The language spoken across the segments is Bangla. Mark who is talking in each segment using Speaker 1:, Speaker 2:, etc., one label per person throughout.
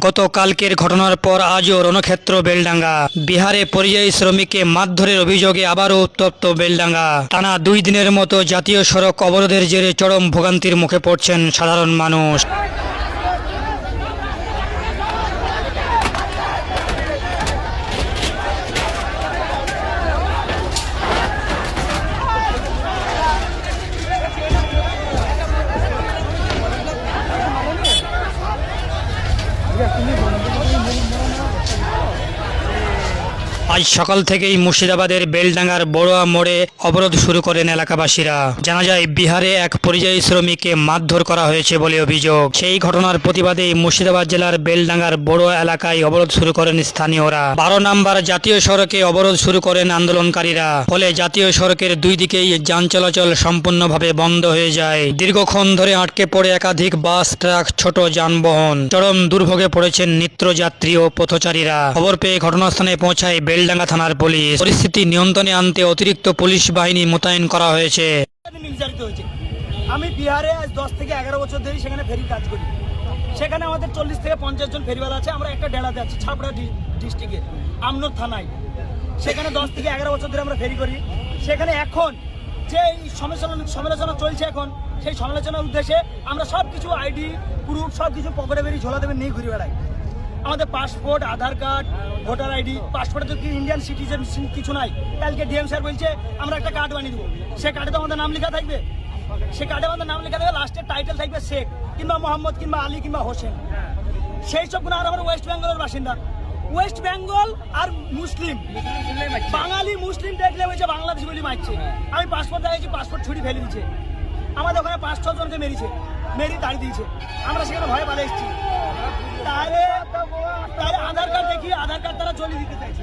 Speaker 1: গতকালকের ঘটনার পর আজও রণক্ষেত্র বেলডাঙ্গা। বিহারে পরিযায়ী শ্রমিককে মারধরের অভিযোগে আবারও উত্তপ্ত বেলডাঙ্গা। টানা 2 দিনের মতো জাতীয় সড়ক অবরোধের জেরে চরম ভোগান্তির মুখে পড়ছেন সাধারণ মানুষ। আজ সকাল থেকেই মুর্শিদাবাদের বেলডাঙ্গার বড়ুয়া মোড়ে অবরোধ শুরু করেন এলাকাবাসীরা। জানা যায় বিহারে এক পরিযায়ী শ্রমিককে মারধর করা হয়েছে বলে অভিযোগ। সেই ঘটনার প্রতিবাদে মুর্শিদাবাদ জেলার বেলডাঙ্গার বড়ুয়া এলাকায় অবরোধ শুরু করেন স্থানীয়রা। 12 নম্বর জাতীয় সড়কে অবরোধ শুরু করেন আন্দোলনকারীরা। ফলে জাতীয় সড়কের 2 দিকেই যান চলাচল সম্পূর্ণভাবে বন্ধ হয়ে যায়। দীর্ঘক্ষণ ধরে আটকে পড়ে একাধিক বাস, ট্রাক, ছোট যানবাহন। চরম দুর্ভোগে পড়েছেন নিত্যযাত্রী ও পথচারীরা। খবর পেয়ে ঘটনাস্থানে পৌঁছায় বেলডাঙ্গা থানার পুলিশ। পরিস্থিতি নিয়ন্ত্রণে আনতে অতিরিক্ত পুলিশ বাহিনী মোতায়েন করা হয়েছে।
Speaker 2: আমি বিহারে আজ 10 থেকে 11 বছর ধরে সেখানে ফেরি কাজ করি। সেখানে আমাদের 40 থেকে 50 জন ফেরিওয়ালা আছে। আমরা একটা ডেলাতে আছি ছাপড়া ডিস্ট্রিক্টে আমনোর থানায়। সেখানে 10 থেকে 11 বছর ধরে আমরা ফেরি করি। সেখানে এখন যে সমালোচনা চলছে, এখন সেই সমালোচনার উদ্দেশ্যে আমরা সব কিছু আইডি প্রুফ সব কিছু পকেটে বেরিয়ে ঝোলা দেবে নিয়ে ঘুরে বেড়াই। আমাদের পাসপোর্ট, আধার কার্ড, ভোটার আইডি। পাসপোর্টে তো কি ইন্ডিয়ান সিটিজেন কিছু নাই। কালকে ডিএম স্যার বলছে আমরা একটা কার্ড বানিয়ে দেবো। সে কার্ডে তো আমাদের নাম লেখা থাকবে। সে কার্ডে আমাদের নাম লেখা থাকবে, লাস্টের টাইটেল থাকবে শেখ কিংবা মোহাম্মদ কিংবা আলী কিংবা হোসেন। সেই সব গুণ। আর আমরা ওয়েস্ট বেঙ্গলের বাসিন্দা। ওয়েস্ট বেঙ্গল আর মুসলিম, বাঙালি মুসলিম দেখলে হয়েছে বাংলাদেশ বলে মারছে। আমি পাসপোর্ট দেখাইছি, পাসপোর্ট ছুরি ফেলে দিচ্ছে। আমাদের ওখানে 5-6 জনকে মেরেছে, মেরি দাঁড়িয়ে দিয়েছে। আমরা সেখানে ভয়ে পালিয়ে এসেছি। তাহলে আধার কার্ড দেখি, আধার কার্ড তারা চলে দিতে চাইছে।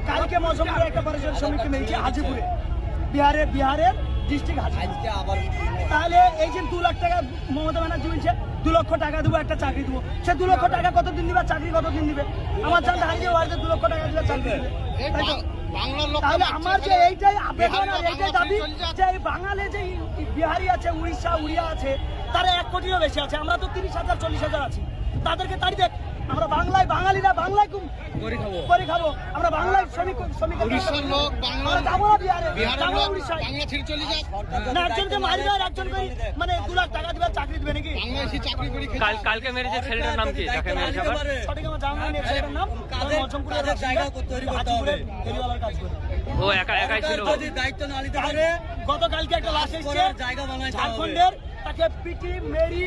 Speaker 2: কালকে মৌসুমপুরে একটা পরিষদের শ্রমিককে মেরেছে হাজিপুরে, বিহারের ডিস্ট্রিক্ট হাজিপুর। তাহলে এই যে 2 লাখ টাকা মমতা ব্যানার্জি বলছে 2 লক্ষ টাকা দেবো, একটা চাকরি দেবো। সে 2 লক্ষ টাকা কতদিন দিবে, চাকরি কতদিন দিবে? আমার জানতে হারিয়ে বাড়িতে 2 লক্ষ টাকা দিলে চাকরি দিবে। তাহলে আমার যে এইটাই আবেদন আর এইটাই দাবি যে এই বাঙালি যে বিহারি আছে, উড়িয়া আছে, তারা 1 কোটিরও বেশি আছে। আমরা তো 30,000 40,000 আছি। তাদেরকে তাড়ি দেখ। আমরা বাংলায় বাঙালিরা বাংলায় করে খাবো। আমরা বাংলায় শ্রমিক উড়িষ্যার লোক যাবো না বিহারে, যাবো উড়িষ্যায়। না একজনকে মারবে আর একজনকে মানে 2 লাখ টাকা দিবে, চাকরি দিবে নাকি?
Speaker 3: কালকে মেরেছে ছেলেটার নাম কি?
Speaker 2: সঠিক আমার জানা নেই ছেলেটার নাম। মৌসুমপুরের জায়গা তৈরি করতে হবে, ফেরিওয়ালার কাজ করে।
Speaker 3: ও একাই ছিল।
Speaker 2: দায়িত্ব না নিতে পারে। গতকালকে একটা লাশ এসেছে ঝাড়খণ্ডের, তাকে পিটি মেরি